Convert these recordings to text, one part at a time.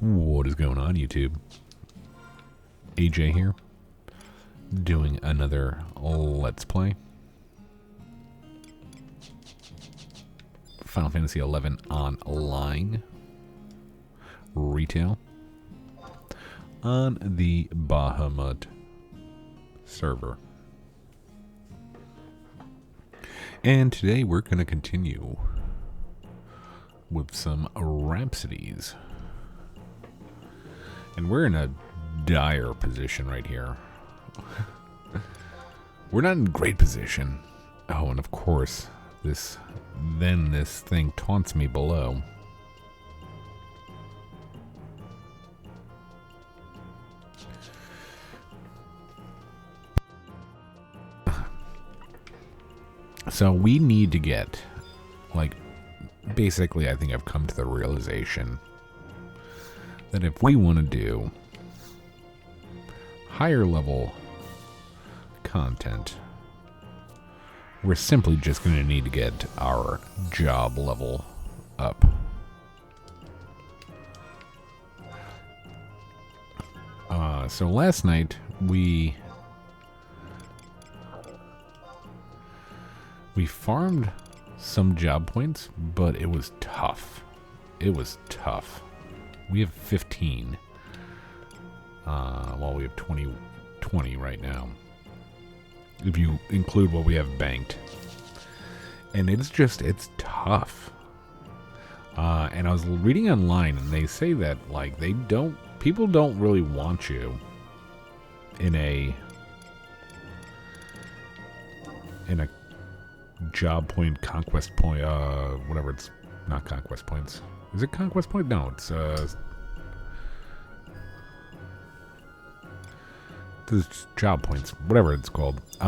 What is going on, YouTube? AJ here, doing another Let's Play. Final Fantasy XI Online Retail on the Bahamut server. And today we're going to continue with some Rhapsodies. And we're in a dire position right here. We're not in great position. Oh, and of course, this thing taunts me below. So we need to get, like, basically I think I've come to the realization that if we want to do higher level content, we're simply just going to need to get our job level up. So last night we farmed some job points, but it was tough. It was tough. We have 15, while we have 20 right now, if you include what we have banked. And it's tough. And I was reading online, and they say that, like, people don't really want you in a job point, conquest point, whatever. It's not conquest points. Is it conquest point? No, it's job points, whatever it's called. They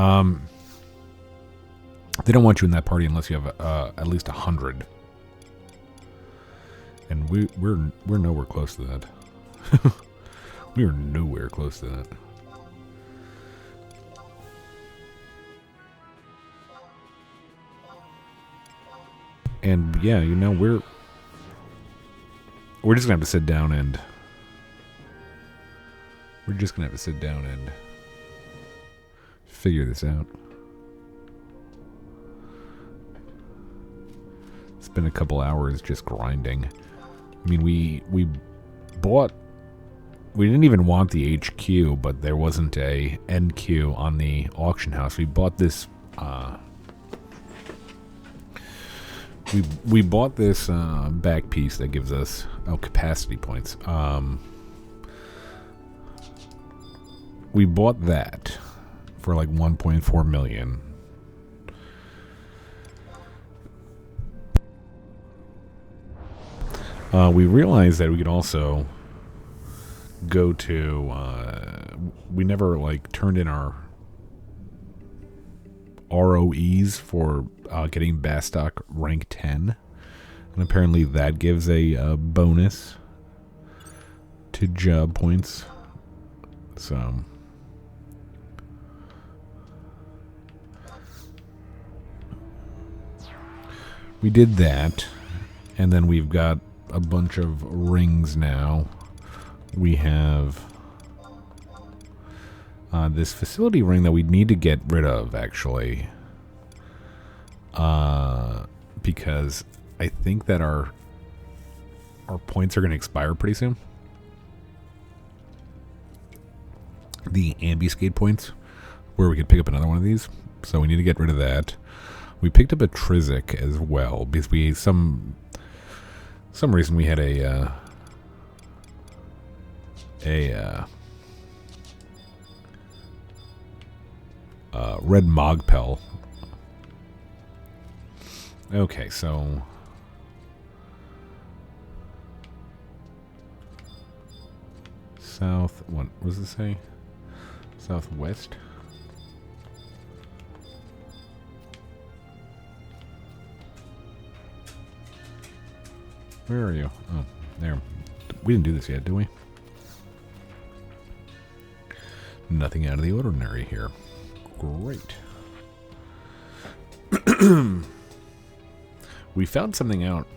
don't want you in that party unless you have at least 100, and we're nowhere close to that. We are nowhere close to that. And yeah, you know, we're just gonna have to sit down and figure this out. It's been a couple hours just grinding. I mean, we didn't even want the HQ, but there wasn't a NQ on the auction house. We bought this we bought this back piece that gives us capacity points. We bought that for like 1.4 million. We realized that we could also go to we never like turned in our ROEs for getting Bastock rank 10, and apparently that gives a bonus to job points. So we did that, and then we've got a bunch of rings now. We have this facility ring that we need to get rid of, actually, because I think that our points are going to expire pretty soon. The ambuscade points, where we could pick up another one of these, so we need to get rid of that. We picked up a Trizic as well, because we some reason we had a red Mogpel. Okay, so south. What does it say? Southwest. Where are you? Oh, there. We didn't do this yet, did we? Nothing out of the ordinary here. Great. We found something out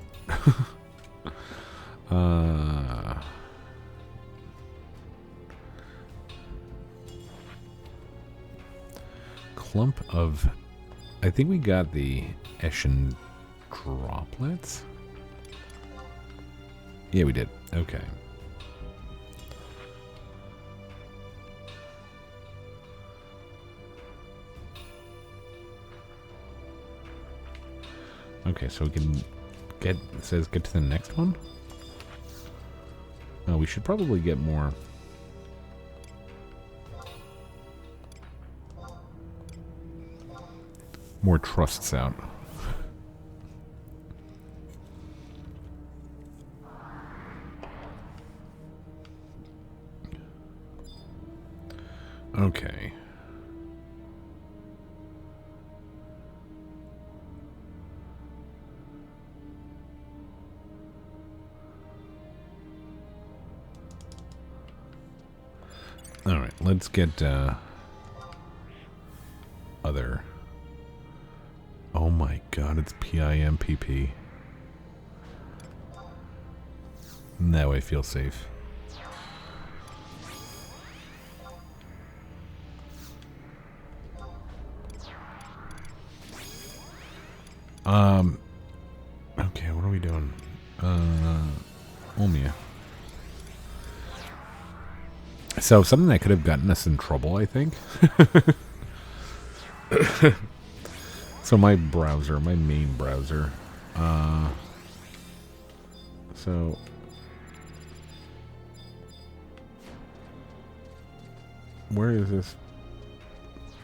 clump of... I think we got the Eschen droplets? Yeah, we did. Okay. Okay, so we can get... It says get to the next one? Oh, we should probably get more... more trusts out. Okay. All right, let's get other. Oh my god, it's PIMPP. Now I feel safe. Okay, what are we doing? Omia. So, something that could have gotten us in trouble, I think. So my browser, my main browser, so where is this?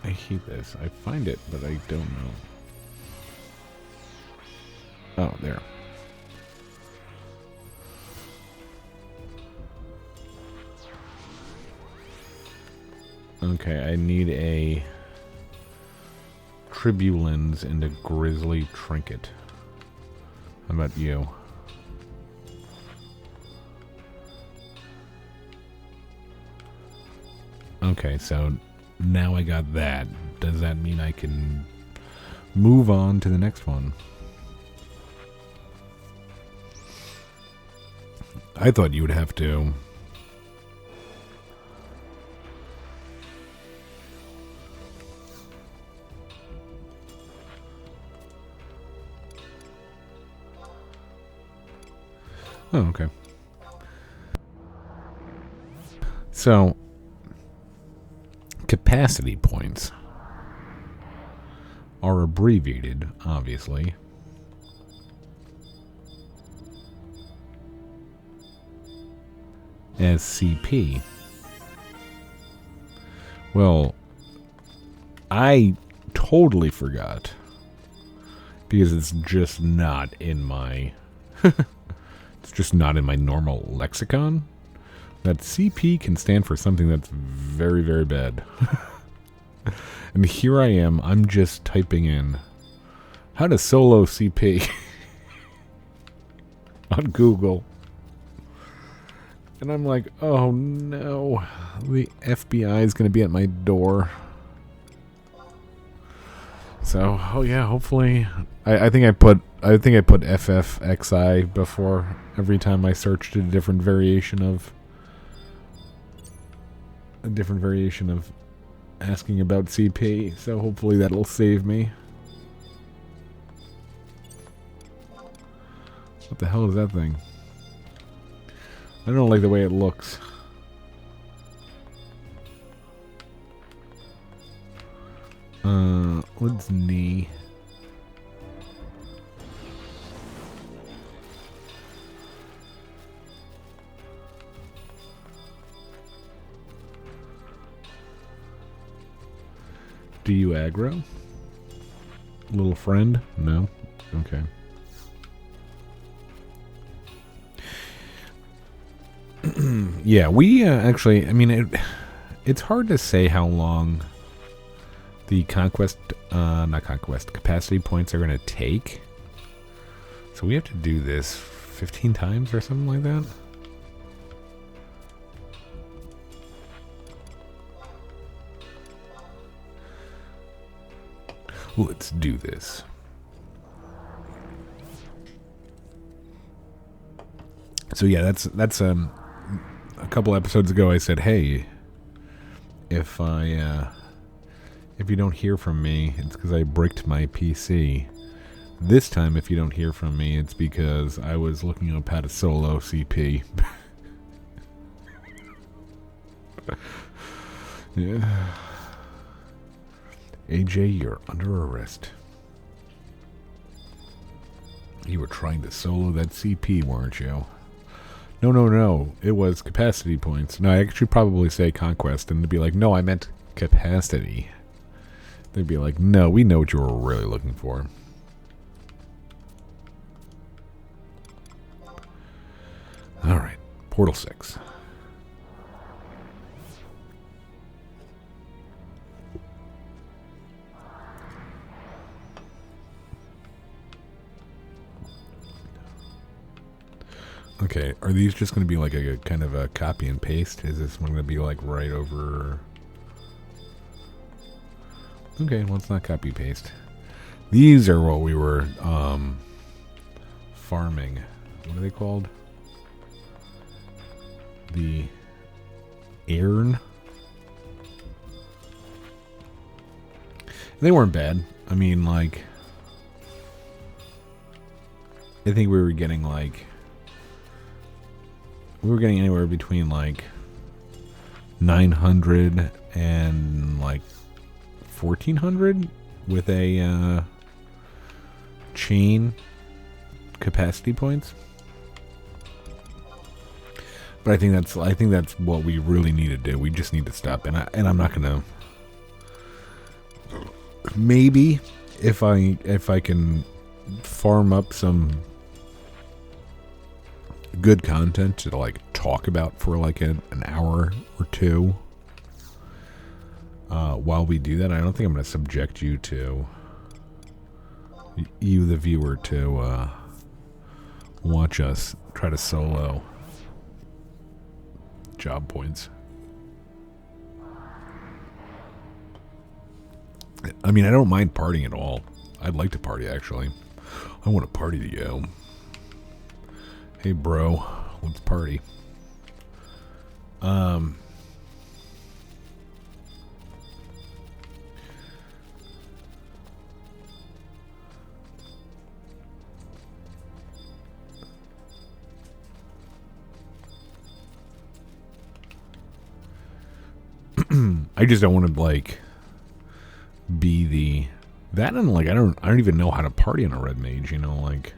I hate this. I find it, but I don't know. Oh, there. Okay, I need a Tribulins and a Grizzly Trinket. How about you? Okay, so now I got that. Does that mean I can move on to the next one? I thought you would have to... Oh, okay. So, capacity points are abbreviated, obviously, as CP. Well, I totally forgot, because it's just not in my... It's just not in my normal lexicon. That CP can stand for something that's very, very bad. And here I am, I'm just typing in how to solo CP on Google. And I'm like, oh no, the FBI is going to be at my door. So, oh yeah, hopefully, I think I put FFXI before every time I searched a different variation of asking about CP. So hopefully that'll save me. What the hell is that thing? I don't like the way it looks. What's knee? Do you aggro? Little friend? No? Okay. Yeah, we actually, I mean, it's hard to say how long the capacity points are going to take. So we have to do this 15 times or something like that. Let's do this. So yeah, that's a couple episodes ago I said, hey, if I If you don't hear from me, it's because I bricked my PC. This time, if you don't hear from me, it's because I was looking up how to solo CP. Yeah. AJ, you're under arrest. You were trying to solo that CP, weren't you? No. It was capacity points. No, I actually probably say conquest, and they'd be like, no, I meant capacity. They'd be like, no, we know what you were really looking for. Alright, Portal 6. Okay, are these just going to be like a kind of a copy and paste? Is this one going to be like right over... Okay, well, it's not copy paste. These are what we were farming. What are they called? The Airn. They weren't bad. I mean, like, I think we were getting like, anywhere between like 900 and like 1400 with a chain capacity points. But I think that's what we really need to do. We just need to stop, and I'm not gonna. Maybe if I can farm up some good content to like talk about for like an hour or two. While we do that, I don't think I'm going to subject you to the viewer to watch us try to solo job points. I mean, I don't mind partying at all. I'd like to party, actually. I want to party to you. Hey, bro, let's party. I just don't want to like be that, and like I don't even know how to party on a red mage, you know, like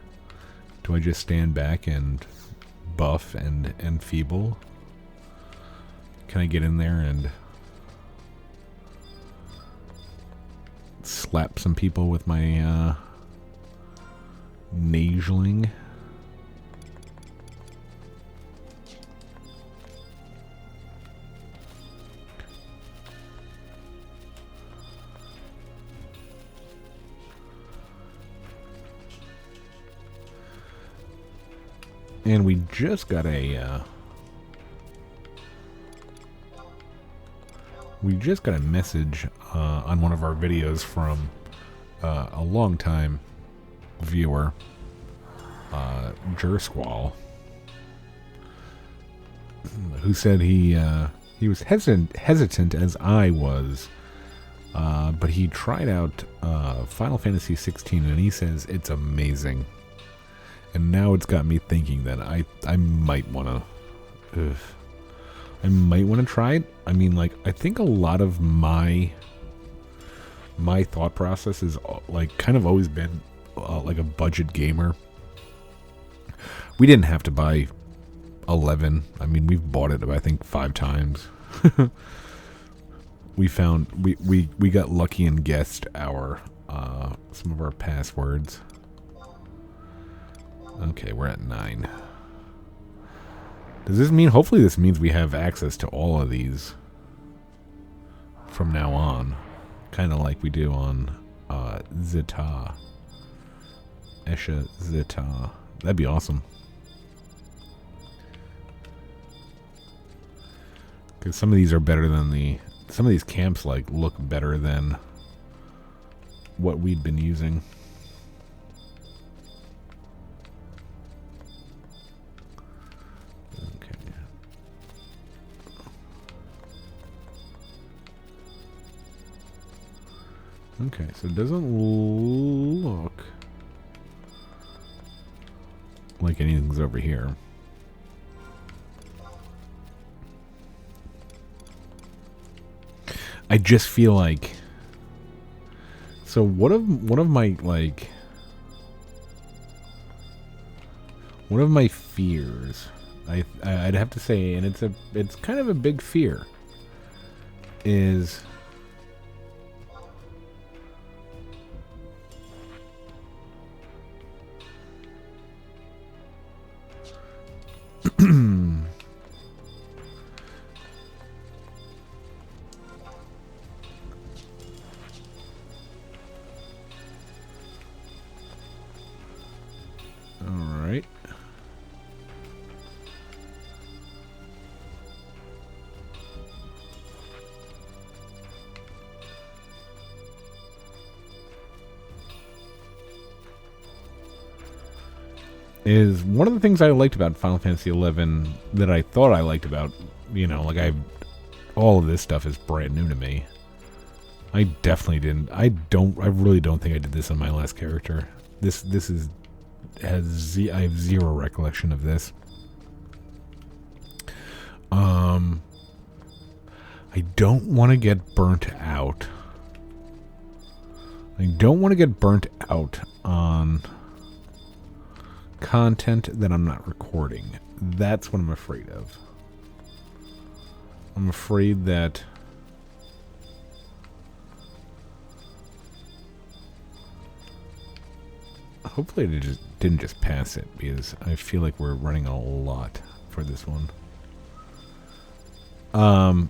do I just stand back and buff and feeble? Can I get in there and slap some people with my nageling? And we just got a message on one of our videos from a longtime viewer, Jersquall, who said he was hesitant as I was, but he tried out Final Fantasy 16, and he says it's amazing. And now it's got me thinking that I might want to try it. I mean, like, I think a lot of my thought process is like kind of always been like a budget gamer. We didn't have to buy 11. I mean, we've bought it I think 5 times. We got lucky and guessed some of our passwords. Okay, we're at 9. Does this mean... Hopefully this means we have access to all of these from now on. Kind of like we do on Zeta. Esha Zeta. That'd be awesome. Because some of these are better than some of these camps like look better than what we'd been using. Okay, so it doesn't look like anything's over here. I just feel like... So one of my, like... One of my fears, I'd have to say, and it's kind of a big fear, is... Alright. Is one of the things I liked about Final Fantasy XI that I thought I liked about, you know, like all of this stuff is brand new to me. I definitely didn't. I really don't think I did this on my last character. This is I have zero recollection of this. I don't want to get burnt out. I don't want to get burnt out on content that I'm not recording. That's what I'm afraid of. I'm afraid that hopefully I didn't just pass it, because I feel like we're running a lot for this one. And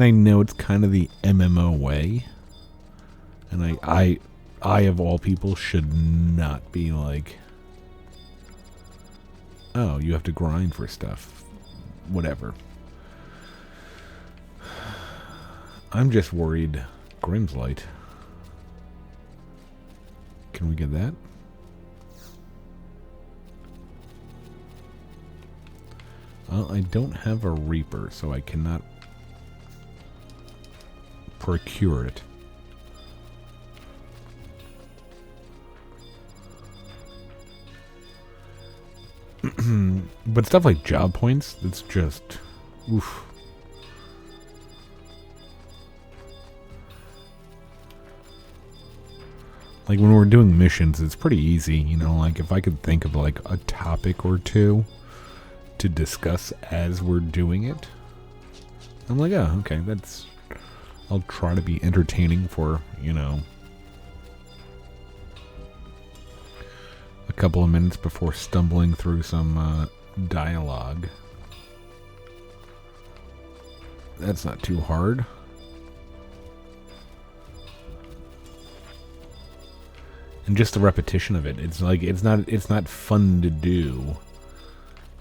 I know it's kind of the MMO way, and I of all people should not be like, oh, you have to grind for stuff, whatever. I'm just worried. Grimm's Light. Can we get that? Well, I don't have a Reaper, so I cannot procure it. But stuff like job points, it's just... oof. Like, when we're doing missions, it's pretty easy, you know, like, if I could think of, like, a topic or two to discuss as we're doing it, I'm like, oh, okay, that's... I'll try to be entertaining for, you know, a couple of minutes before stumbling through some dialogue. That's not too hard. And just the repetition of it. It's like it's not fun to do.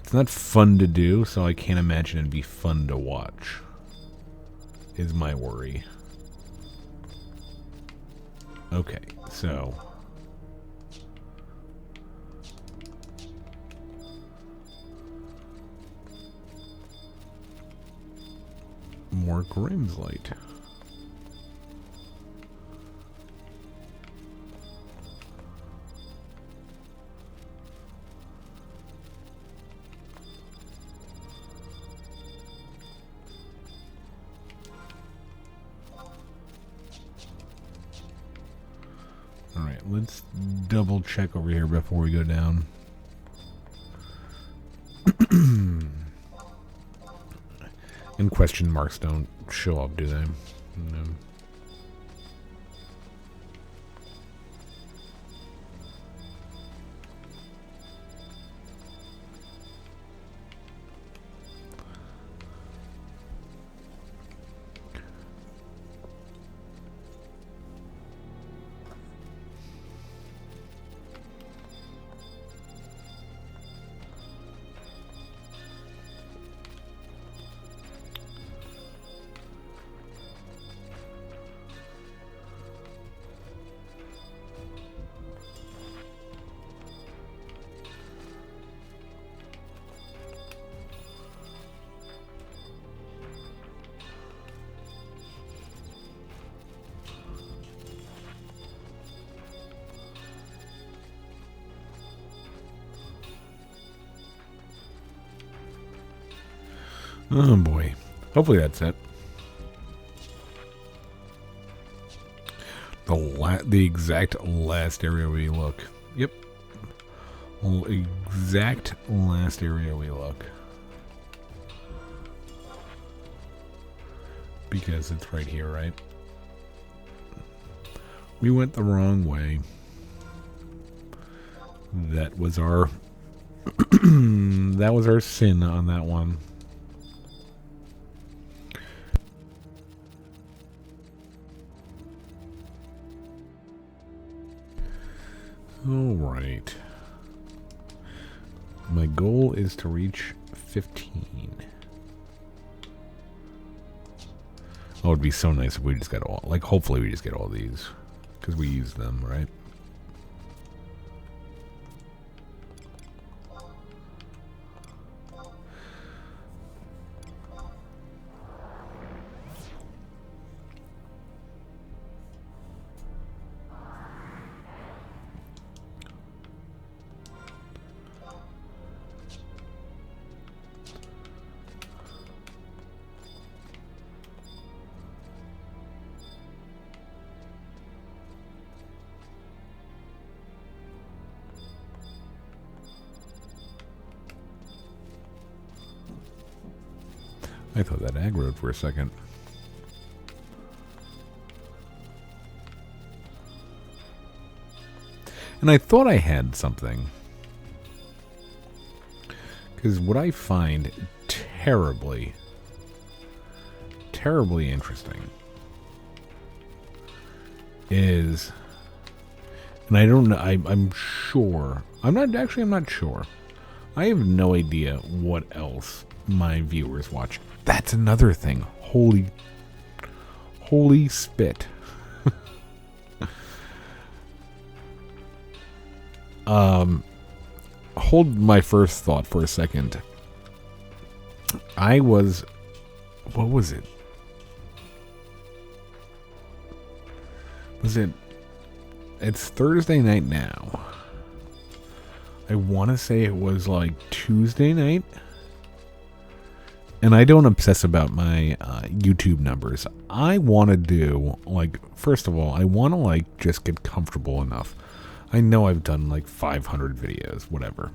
It's not fun to do, so I can't imagine it'd be fun to watch. Is my worry. Okay, so more Grimm's Light. Alright, let's double check over here before we go down. And question marks don't show up, do they? No. Oh boy. Hopefully that's it. The exact last area we look. Yep. Exact last area we look. Because it's right here, right? We went the wrong way. That was our that was our sin on that one. All right. My goal is to reach 15. Oh, it'd be so nice if we just got all, like, hopefully we just get all these. Because we use them, right? I thought that aggroed for a second. And I thought I had something. Because what I find terribly interesting is, and I don't know, I'm sure, I'm not sure. I have no idea what else my viewers watch. That's another thing. Holy spit. Hold my first thought for a second. What was it? It's Thursday night now. I want to say it was like Tuesday night. And I don't obsess about my YouTube numbers. I want to do, like, first of all, I want to, like, just get comfortable enough. I know I've done, like, 500 videos, whatever.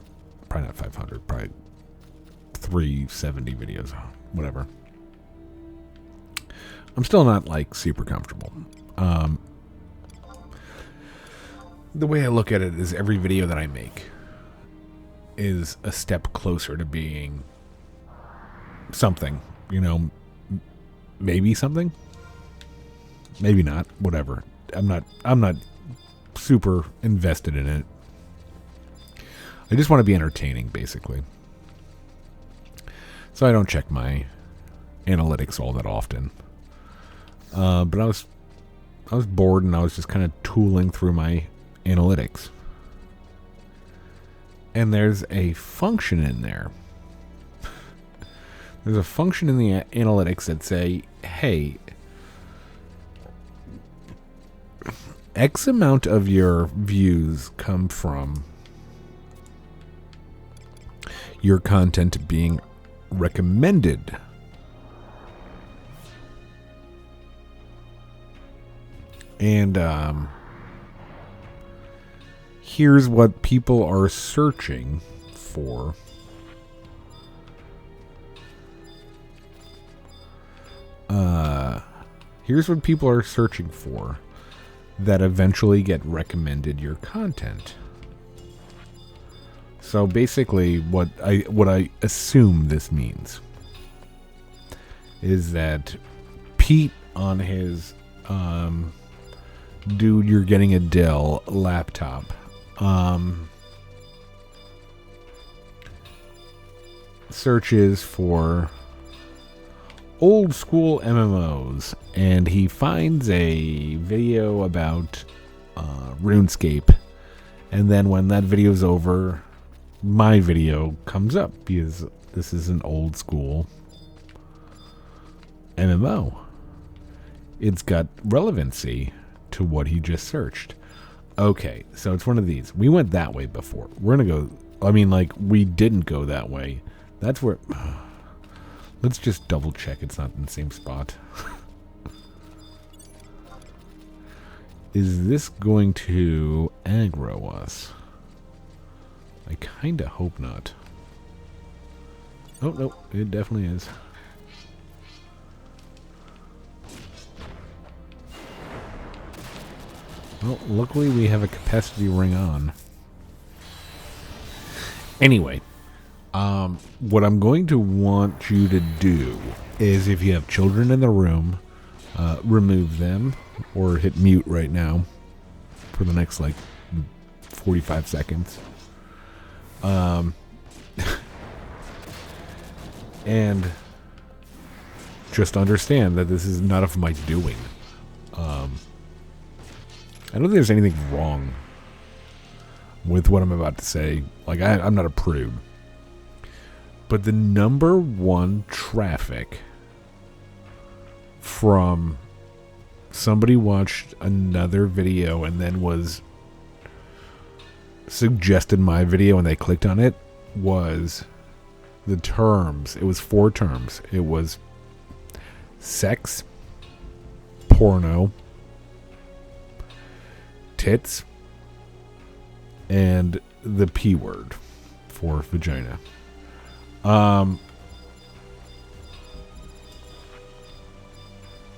Probably not 500, probably 370 videos, whatever. I'm still not, like, super comfortable. The way I look at it is every video that I make is a step closer to being something, you know, maybe something, maybe not, whatever. I'm not super invested in it. I just want to be entertaining, basically. So I don't check my analytics all that often. But I was bored and I was just kind of tooling through my analytics. And there's a function in there. There's a function in the analytics that say, hey, X amount of your views come from your content being recommended. And here's what people are searching for. Here's what people are searching for that eventually get recommended your content. So basically what I assume this means is that Pete on his dude, you're getting a Dell laptop searches for old school MMOs, and he finds a video about RuneScape, and then when that video's over, my video comes up because this is an old school MMO. It's got relevancy to what he just searched. Okay, so it's one of these. We went that way before. We're gonna go, I mean, like, we didn't go that way. That's where, Let's just double check it's not in the same spot. Is this going to aggro us? I kinda hope not. Oh, no, it definitely is. Well, luckily we have a capacity ring on. Anyway, what I'm going to want you to do is, if you have children in the room, remove them or hit mute right now for the next, like, 45 seconds. And just understand that this is none of my doing. I don't think there's anything wrong with what I'm about to say. Like, I'm not a prude. But the number one traffic from somebody watched another video and then was suggested my video and they clicked on it was the terms. It was 4 terms. It was sex, porno, tits, and the P word for vagina. And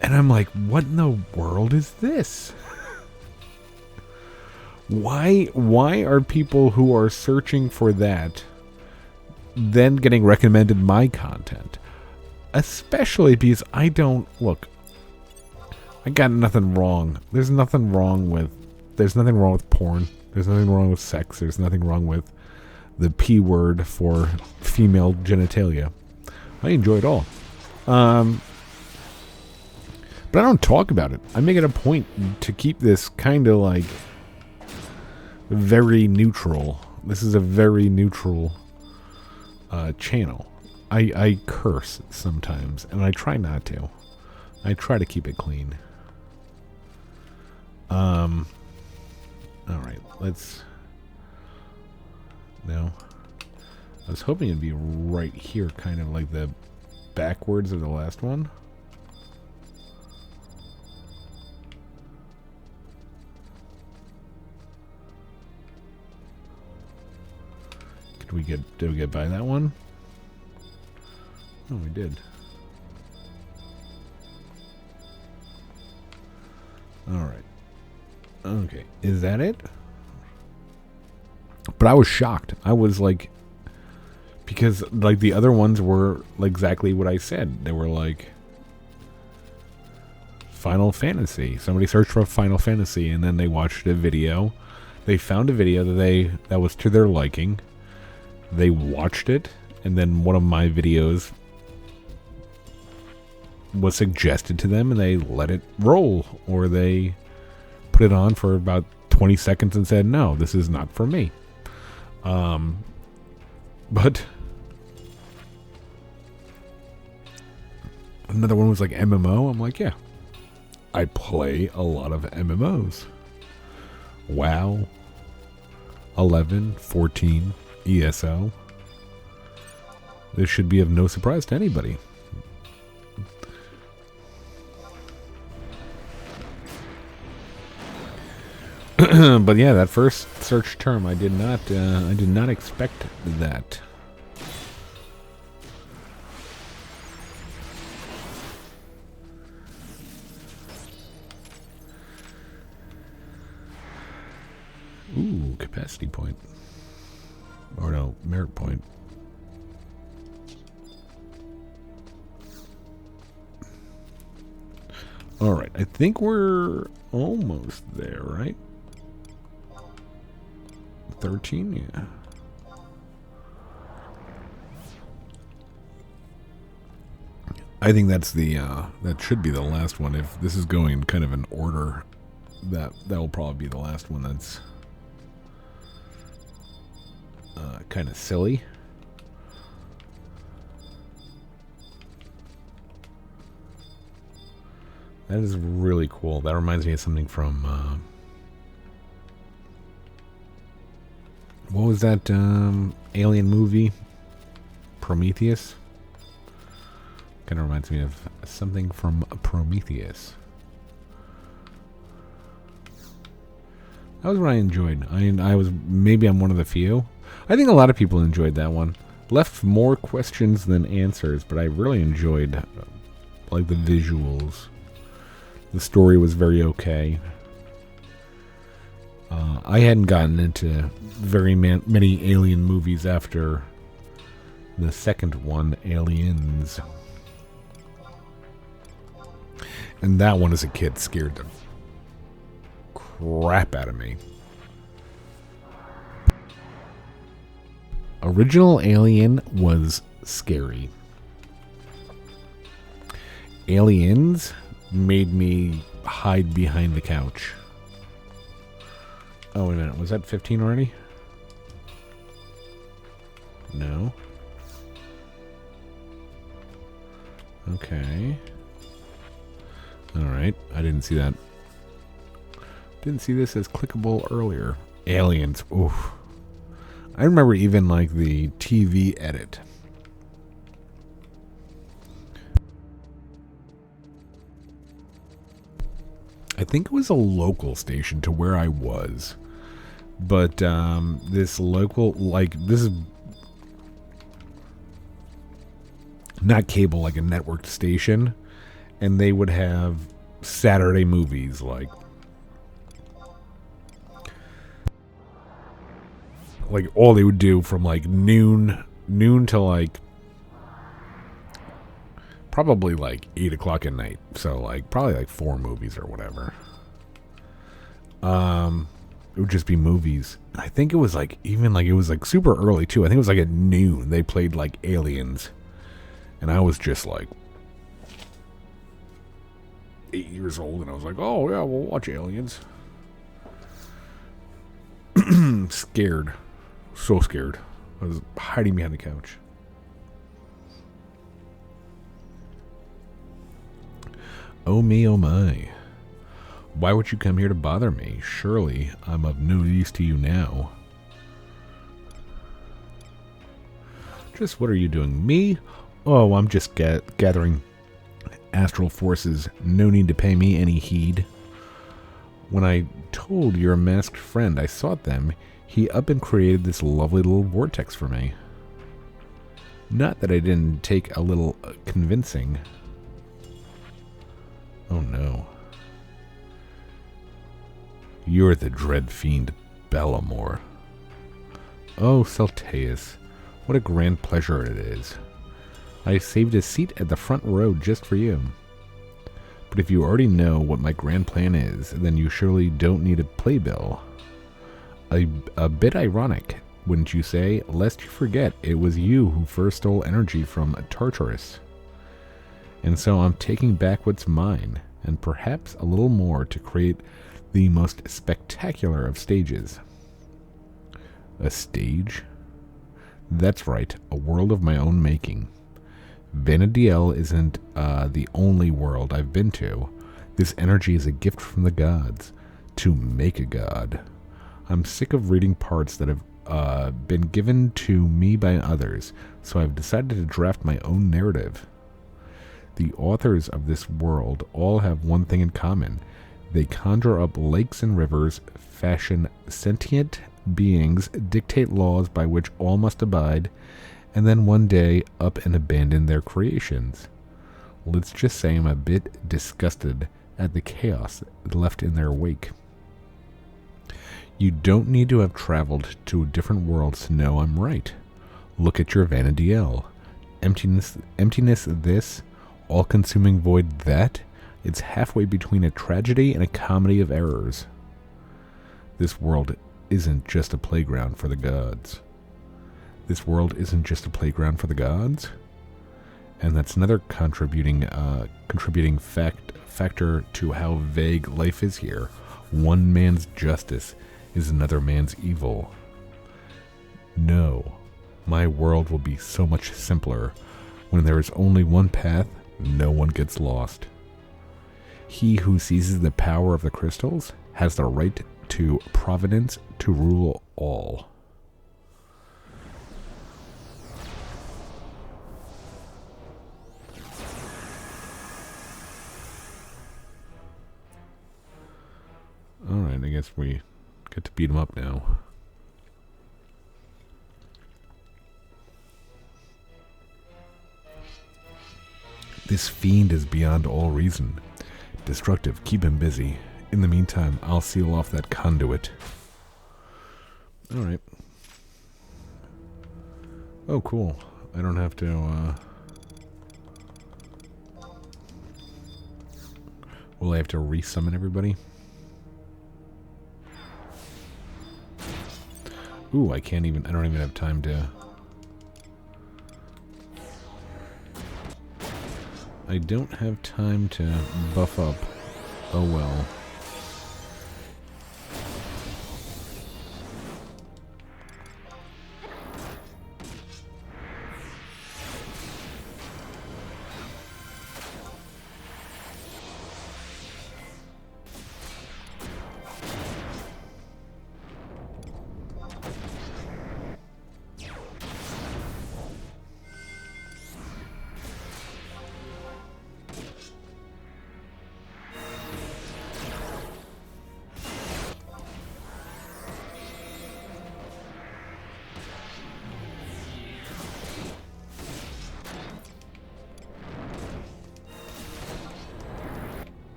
I'm like, what in the world is this? Why are people who are searching for that then getting recommended my content? Especially because I got nothing wrong. There's nothing wrong with porn. There's nothing wrong with sex. There's nothing wrong with the P word for female genitalia. I enjoy it all. But I don't talk about it. I make it a point to keep this kind of like very neutral. This is a very neutral channel. I curse sometimes, and I try not to. I try to keep it clean. Alright, let's... No. I was hoping it'd be right here, kind of like the backwards of the last one. Did we get by that one? Oh, we did. Alright. Okay, is that it? But I was shocked. I was like, because like the other ones were exactly what I said. They were like Final Fantasy. Somebody searched for Final Fantasy and then they watched a video. They found a video that was to their liking. They watched it, and then one of my videos was suggested to them and they let it roll, or they put it on for about 20 seconds and said, no, this is not for me. But another one was like MMO. I'm like, yeah, I play a lot of MMOs. WoW, 11, 14, ESO. This should be of no surprise to anybody. But yeah, that first search term, I did not expect that. Ooh, capacity point. Or no, merit point. Alright, I think we're almost there, right? 13, yeah. I think that's the that should be the last one. If this is going kind of in order, that will probably be the last one. That's kind of silly. That is really cool. That reminds me of something from what was that alien movie? Prometheus? Kind of reminds me of something from Prometheus. That was what I enjoyed. I'm one of the few. I think a lot of people enjoyed that one. Left more questions than answers, but I really enjoyed like the visuals. The story was very okay. I hadn't gotten into very many alien movies after the second one, Aliens. And that one as a kid scared the crap out of me. Original Alien was scary. Aliens made me hide behind the couch. Oh, wait a minute. Was that 15 already? No. Okay. Alright. I didn't see that. Didn't see this as clickable earlier. Aliens. Oof. I remember even like the TV edit. I think it was a local station to where I was. But this local, like, this is not cable, like a networked station. And they would have Saturday movies, like all they would do from like noon to like probably like 8 o'clock at night. So like probably like 4 movies or whatever. It would just be movies. I think it was like even like it was like super early too. I think it was like at noon they played like Aliens, and I was just like 8 years old, and I was like, oh yeah, we'll watch Aliens. Scared. So scared. I was hiding behind the couch. Oh me, oh my. Why would you come here to bother me? Surely I'm of no use to you now. Just what are you doing? Me? Oh, I'm just gathering astral forces. No need to pay me any heed. When I told your masked friend I sought them, he up and created this lovely little vortex for me. Not that I didn't take a little convincing. Oh no. You're the dread fiend Bellamore. Oh, Celteus, what a grand pleasure it is. I saved a seat at the front row just for you. But if you already know what my grand plan is, then you surely don't need a playbill. A bit ironic, wouldn't you say, lest you forget it was you who first stole energy from Tartarus. And so I'm taking back what's mine, and perhaps a little more to create the most spectacular of stages. A stage? That's right, a world of my own making. Vanadiel isn't the only world I've been to. This energy is a gift from the gods, to make a god. I'm sick of reading parts that have been given to me by others, so I've decided to draft my own narrative. The authors of this world all have one thing in common. They conjure up lakes and rivers, fashion sentient beings, dictate laws by which all must abide, and then one day up and abandon their creations. Let's just say I'm a bit disgusted at the chaos left in their wake. You don't need to have traveled to different worlds to know I'm right. Look at your Vanadiel. Emptiness this, all-consuming void that. It's halfway between a tragedy and a comedy of errors. This world isn't just a playground for the gods. This world isn't just a playground for the gods? And that's another contributing factor to how vague life is here. One man's justice is another man's evil. No, my world will be so much simpler. When there is only one path, no one gets lost. He who seizes the power of the crystals has the right to providence to rule all. guess we get to beat him up now. This fiend is beyond all reason. Destructive, keep him busy. In the meantime, I'll seal off that conduit. Alright. Oh, cool. I don't have to, will I have to resummon everybody? Ooh, I don't even have time to... I don't have time to buff up. Oh well.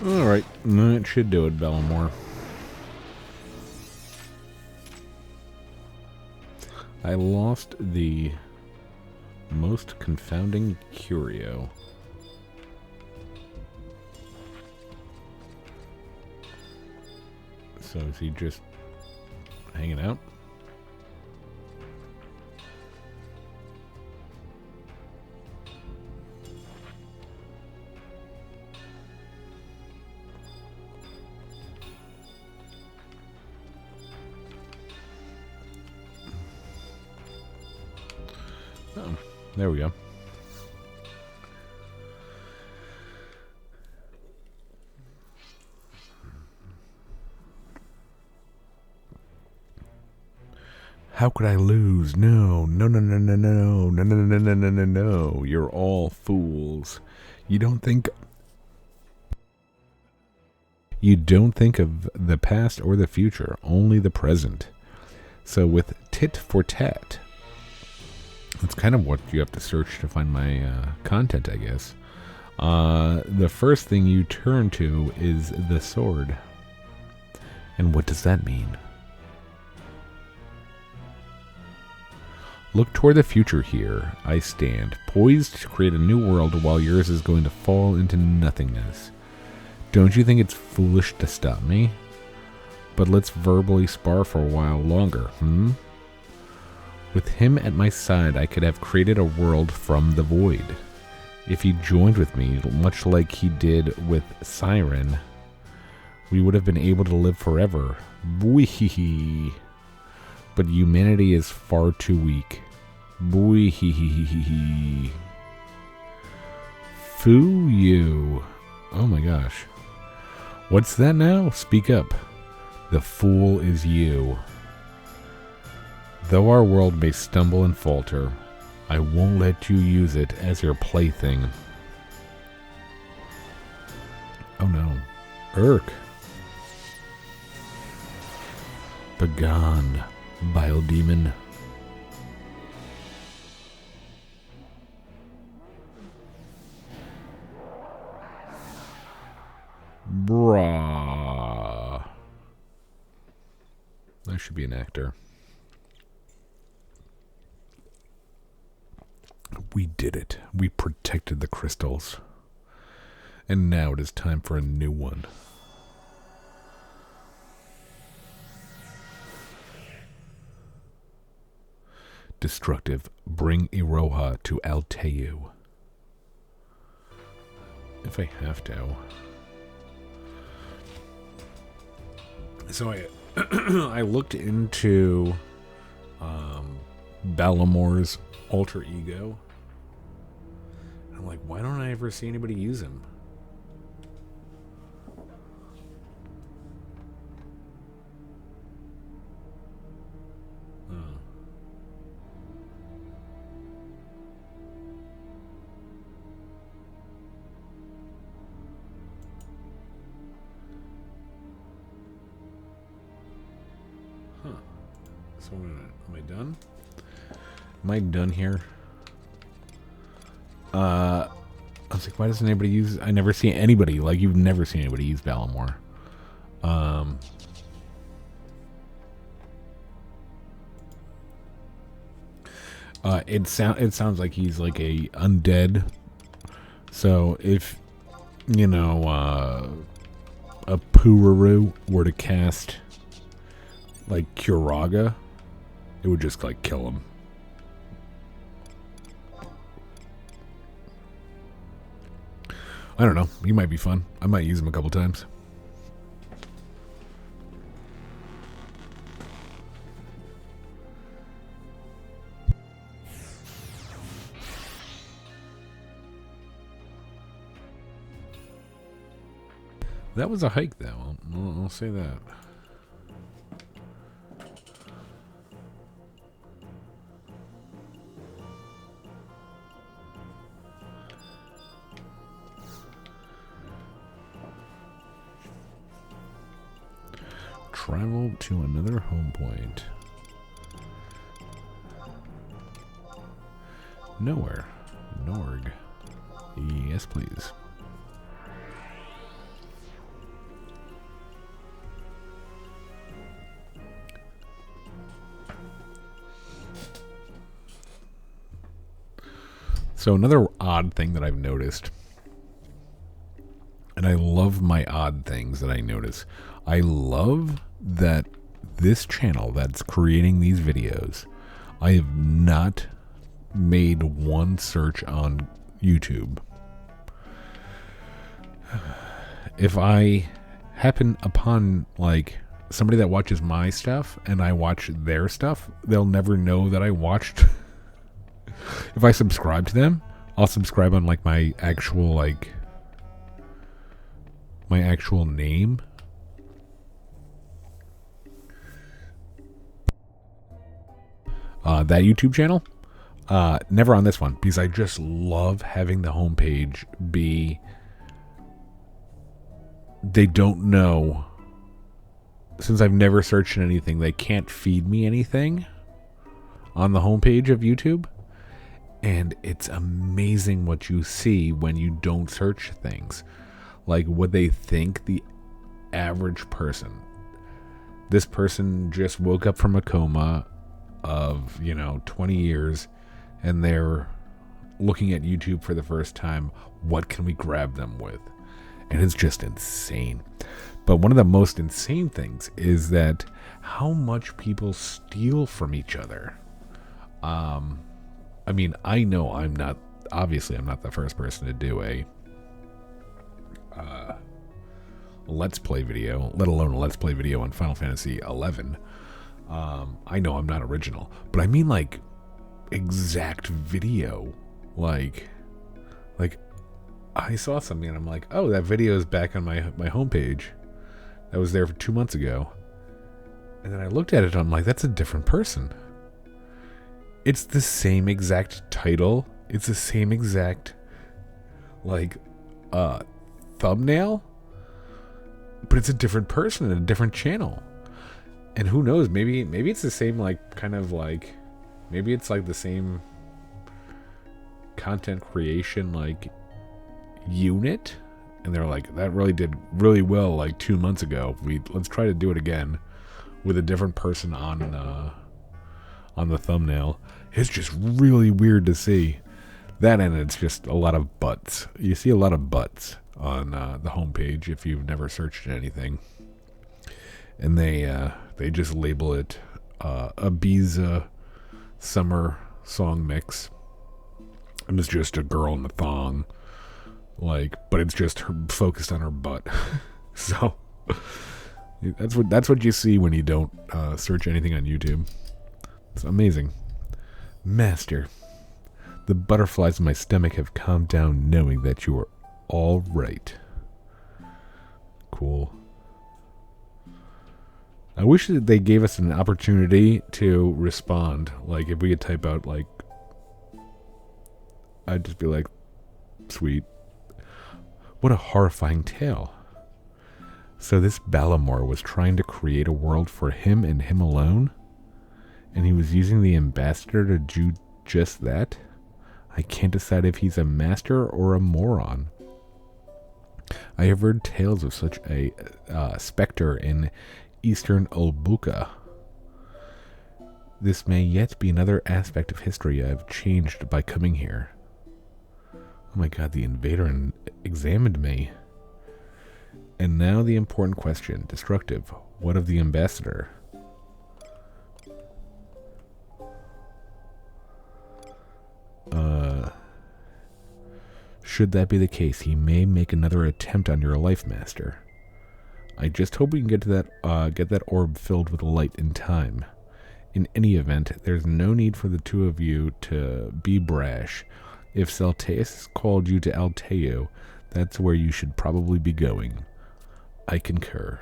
Alright, that should do it, Bellamore. I lost the most confounding curio. So is he just hanging out? Oh, there we go. How could I lose? No, no, no, no, no, no, no, no, no, no, no, no, no. You're all fools. You don't think of the past or the future, only the present. So with tit for tat, that's kind of what you have to search to find my content, I guess. The first thing you turn to is the sword. And what does that mean? Look toward the future here. I stand, poised to create a new world while yours is going to fall into nothingness. Don't you think it's foolish to stop me? But let's verbally spar for a while longer, With him at my side, I could have created a world from the void. If he joined with me, much like he did with Siren, we would have been able to live forever. Bwee-hee-hee. But humanity is far too weak. Bwee-hee-hee-hee-hee. Foo you. Oh my gosh. What's that now? Speak up. The fool is you. Though our world may stumble and falter, I won't let you use it as your plaything. Oh no. Urk. Begone, bile demon. Brah. I should be an actor. We did it. We protected the crystals. And now it is time for a new one. Destructive, bring Iroha to Alteu. If I have to. So I looked into Ballamore's alter ego. I'm like, why don't I ever see anybody use him? So am I done? Am I done here? I was like, why doesn't anybody use? I never see anybody, like, you've never seen anybody use Balamore. It sounds like he's like a undead. So if you know a Pururu were to cast like Curaga, it would just like kill him. I don't know. He might be fun. I might use him a couple times. That was a hike, though. I'll say that. Travel to another home point. Nowhere. Norg. Yes, please. So another odd thing that I've noticed, and I love my odd things that I notice. I love that this channel that's creating these videos, I have not made one search on YouTube. If I happen upon like somebody that watches my stuff and I watch their stuff, they'll never know that I watched. If I subscribe to them, I'll subscribe on like my actual name. That YouTube channel. Never on this one, because I just love having the homepage be, they don't know, since I've never searched anything, they can't feed me anything on the homepage of YouTube. And it's amazing what you see when you don't search things. Like what they think the average person. This person just woke up from a coma of, 20 years, and they're looking at YouTube for the first time. What can we grab them with? And it's just insane. But one of the most insane things is that how much people steal from each other. I mean, I know I'm not the first person to do a Let's Play video, let alone a Let's Play video on Final Fantasy 11. I know I'm not original, but I mean like exact video. Like I saw something and I'm like, oh, that video is back on my homepage. That was there for 2 months ago. And then I looked at it and I'm like, that's a different person. It's the same exact title. It's the same exact thumbnail, but it's a different person and a different channel. And who knows, maybe it's the same maybe it's like the same content creation unit, and they're like, that really did really well like 2 months ago. Let's try to do it again with a different person on the thumbnail. It's just really weird to see that, and it's just a lot of butts. You see a lot of butts on the homepage if you've never searched anything, and they just label it Ibiza summer song mix, and it's just a girl in a thong, but it's just her focused on her butt. So that's what you see when you don't search anything on YouTube. It's amazing. Master, the butterflies in my stomach have calmed down knowing that you are all right. Cool. I wish that they gave us an opportunity to respond. Like, if we could type out, I'd just be like, sweet. What a horrifying tale. So this Balamore was trying to create a world for him and him alone? And he was using the ambassador to do just that? I can't decide if he's a master or a moron. I have heard tales of such a specter in eastern Ulbuka. This may yet be another aspect of history I have changed by coming here. Oh my god, the invader examined me. And now the important question. Destructive. What of the ambassador? Should that be the case, he may make another attempt on your life, Master. I just hope we can get to that orb filled with light in time. In any event, there's no need for the two of you to be brash. If Celtaeus called you to Alteo, that's where you should probably be going. I concur.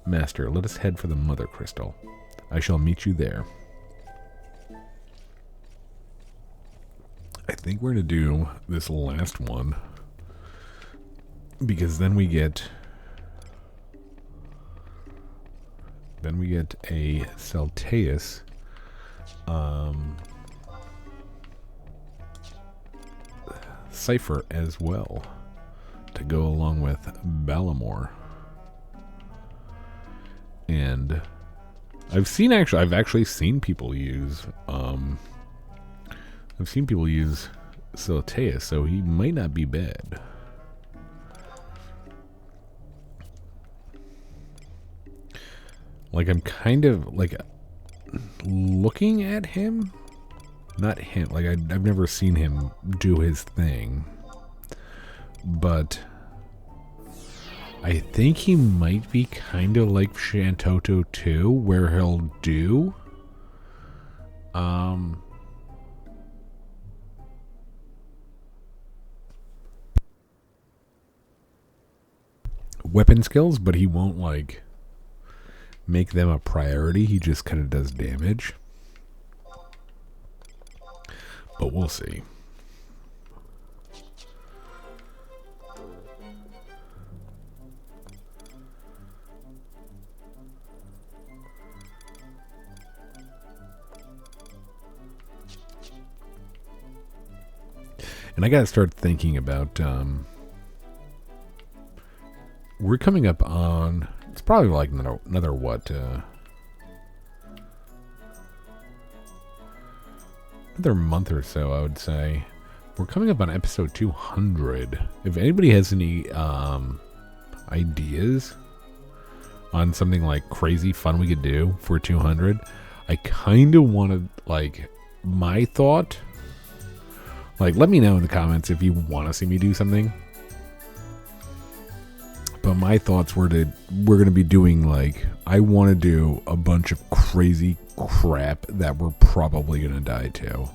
Master, let us head for the Mother Crystal. I shall meet you there. I think we're going to do this last one, because then we get a Celtaeus cipher as well to go along with Balamor. And I've actually seen people use Celtaeus, so he might not be bad. Like, I'm kind of like looking at him, not him. Like, I've never seen him do his thing, but I think he might be kind of like Shantoto too, where he'll do weapon skills, but he won't like make them a priority. He just kind of does damage. But we'll see. And I gotta start thinking about we're coming up on, it's probably like another what, another month or so, I would say. We're coming up on episode 200. If anybody has any ideas on something like crazy fun we could do for 200, I kind of want to, like, my thought, like, let me know in the comments if you want to see me do something. But my thoughts were we're going to be doing, like, I want to do a bunch of crazy crap that we're probably going to die to.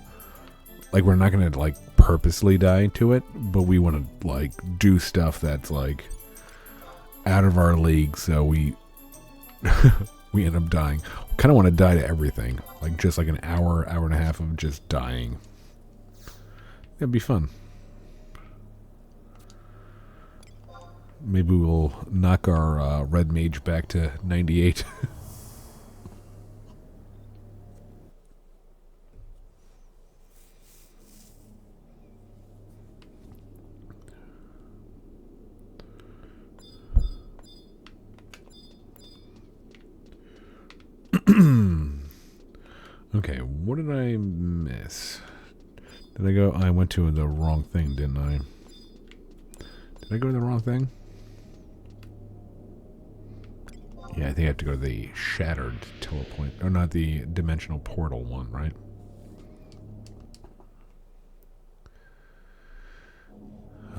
Like, we're not going to, like, purposely die to it, but we want to, like, do stuff that's, like, out of our league, so we we end up dying. Kind of want to die to everything. Like, just like an hour and a half of just dying. That'd be fun. Maybe we'll knock our red mage back to 98. Okay, what did I miss? Did I go? I went to the wrong thing, didn't I? Did I go to the wrong thing? Yeah, I think I have to go to the shattered telepoint, or not the dimensional portal one, right?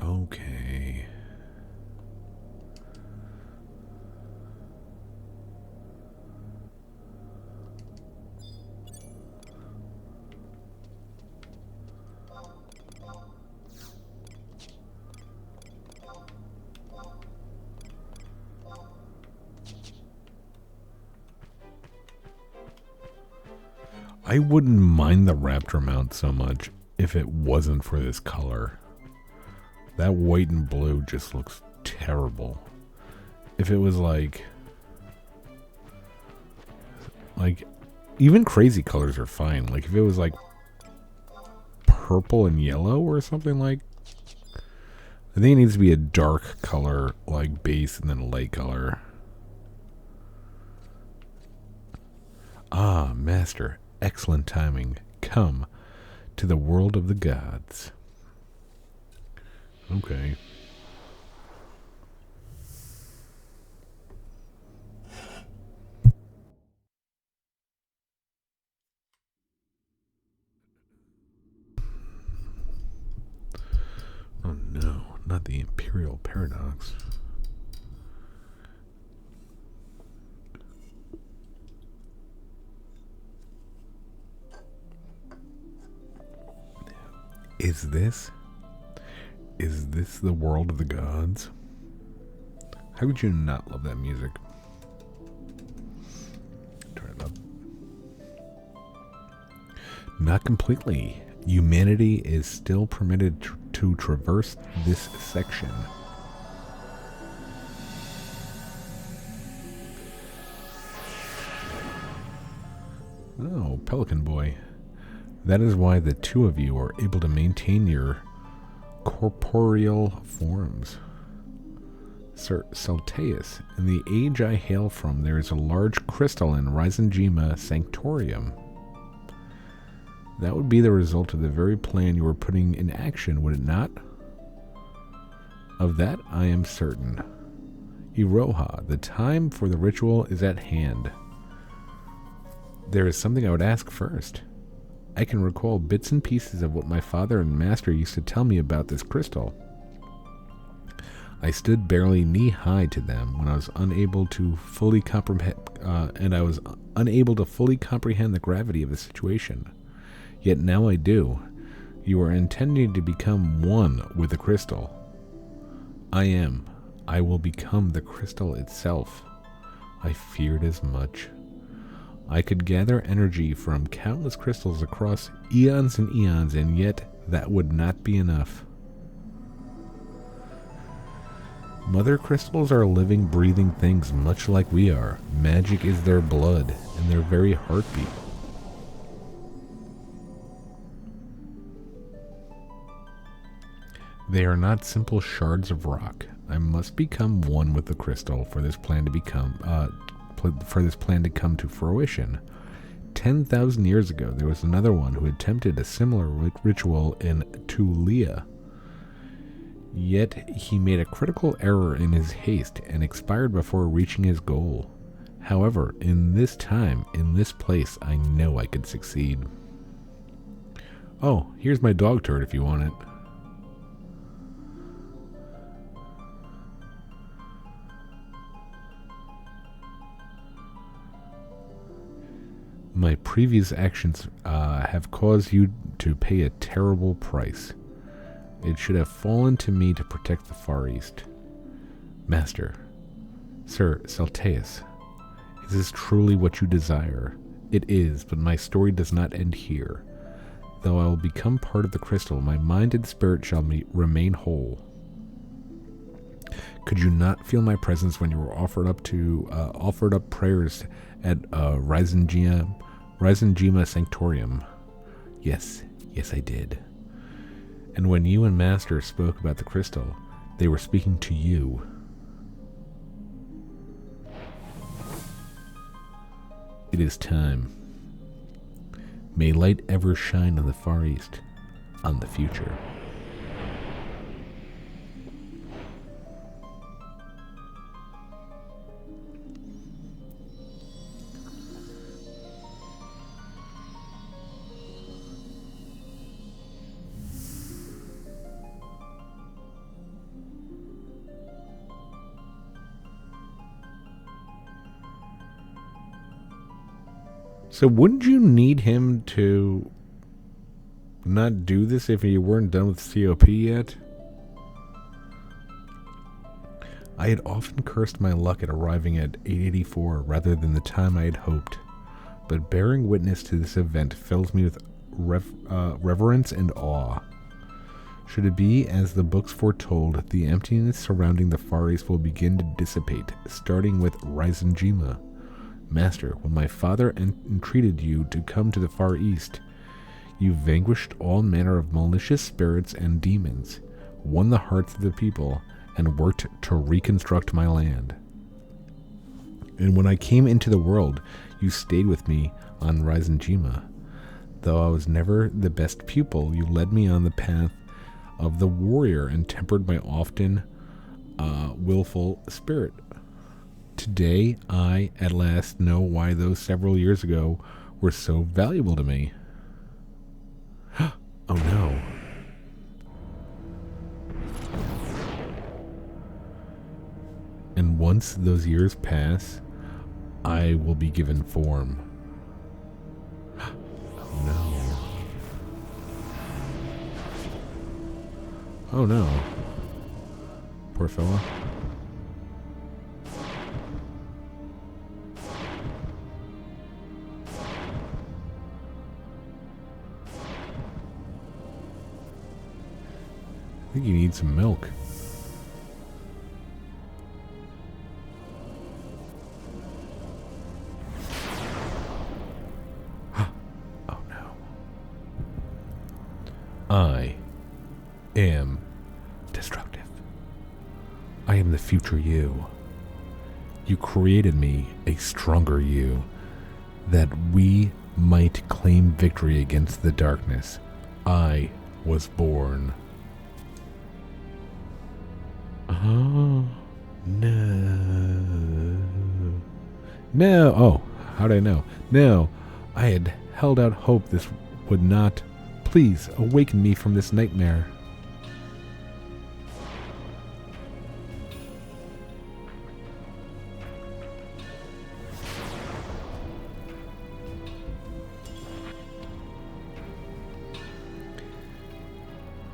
Okay. I wouldn't mind the raptor mount so much if it wasn't for this color. That white and blue just looks terrible. If it was like Like, even crazy colors are fine. Like, if it was, like, purple and yellow or something, like, I think it needs to be a dark color, like, base, and then a light color. Ah, Master, excellent timing. Come to the world of the gods. Okay. Oh no, not the Imperial Paradox. Is this the world of the gods? How could you not love that music? Turn it up. Not completely. Humanity is still permitted to traverse this section. Oh, Pelican Boy. That is why the two of you are able to maintain your corporeal forms. Sir Salteus, in the age I hail from, there is a large crystal in Rhapsodies Sanctorium. That would be the result of the very plan you were putting in action, would it not? Of that I am certain. Iroha, the time for the ritual is at hand. There is something I would ask first. I can recall bits and pieces of what my father and master used to tell me about this crystal. I stood barely knee-high to them when I was unable to fully comprehend, the gravity of the situation. Yet now I do. You are intending to become one with the crystal. I am. I will become the crystal itself. I feared as much. I could gather energy from countless crystals across eons and eons, and yet that would not be enough. Mother crystals are living, breathing things much like we are. Magic is their blood and their very heartbeat. They are not simple shards of rock. I must become one with the crystal for this plan to come to fruition. 10,000 years ago, there was another one who attempted a similar ritual in Tulia. Yet he made a critical error in his haste and expired before reaching his goal. However, in this time, in this place, I know I could succeed. Oh, here's my dog turd if you want it. My previous actions have caused you to pay a terrible price. It should have fallen to me to protect the Far East. Master, Sir Salteus, is this truly what you desire? It is, but my story does not end here. Though I will become part of the crystal, my mind and spirit shall remain whole. Could you not feel my presence when you were offered up prayers at Rhapsodies Sanctorium? Yes, I did. And when you and Master spoke about the crystal, they were speaking to you. It is time. May light ever shine on the Far East, on the future. So wouldn't you need him to not do this if you weren't done with COP yet? I had often cursed my luck at arriving at 884 rather than the time I had hoped, but bearing witness to this event fills me with reverence and awe. Should it be as the books foretold, the emptiness surrounding the Far East will begin to dissipate, starting with Rhapsodies. Master, when my father entreated you to come to the Far East, you vanquished all manner of malicious spirits and demons, won the hearts of the people, and worked to reconstruct my land. And when I came into the world, you stayed with me on Rizenjima. Though I was never the best pupil, you led me on the path of the warrior and tempered my often willful spirit. Today, I at last know why those several years ago were so valuable to me. Oh no. And once those years pass, I will be given form. Oh no. Oh no. Poor fella. I think you need some milk. Oh no. I am destructive. I am the future you. You created me a stronger you, that we might claim victory against the darkness. I was born. Oh, no. No. Oh, how'd I know? No, I had held out hope this would not. Please awaken me from this nightmare.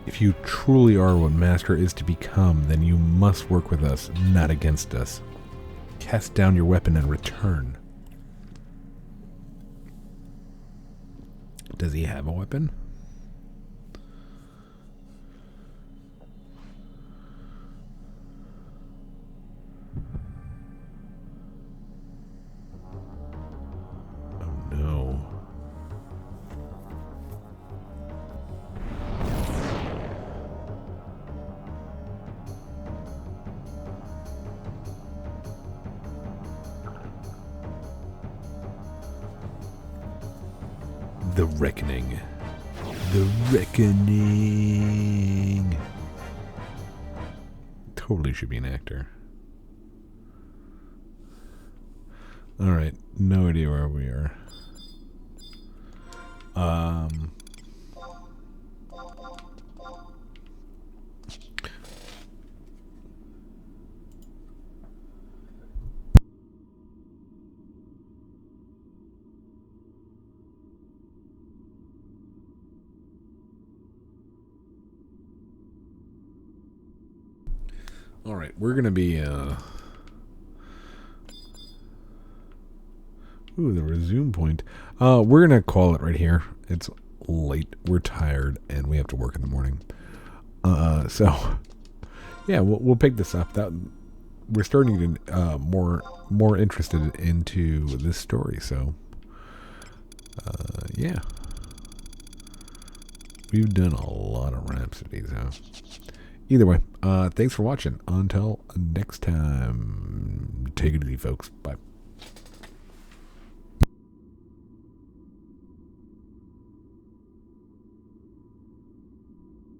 If you truly are what Master is to become, then you must work with us, not against us. Cast down your weapon and return. Does he have a weapon? Oh no. The Reckoning. The Reckoning. Totally should be an actor. Alright, no idea where we are. Alright, we're gonna be, Ooh, the resume point. We're gonna call it right here. It's late, we're tired, and we have to work in the morning. So, yeah, we'll pick this up. That we're starting to, more interested into this story, so, yeah. We've done a lot of Rhapsodies, huh? Either way, thanks for watching. Until next time, take it easy, folks. Bye.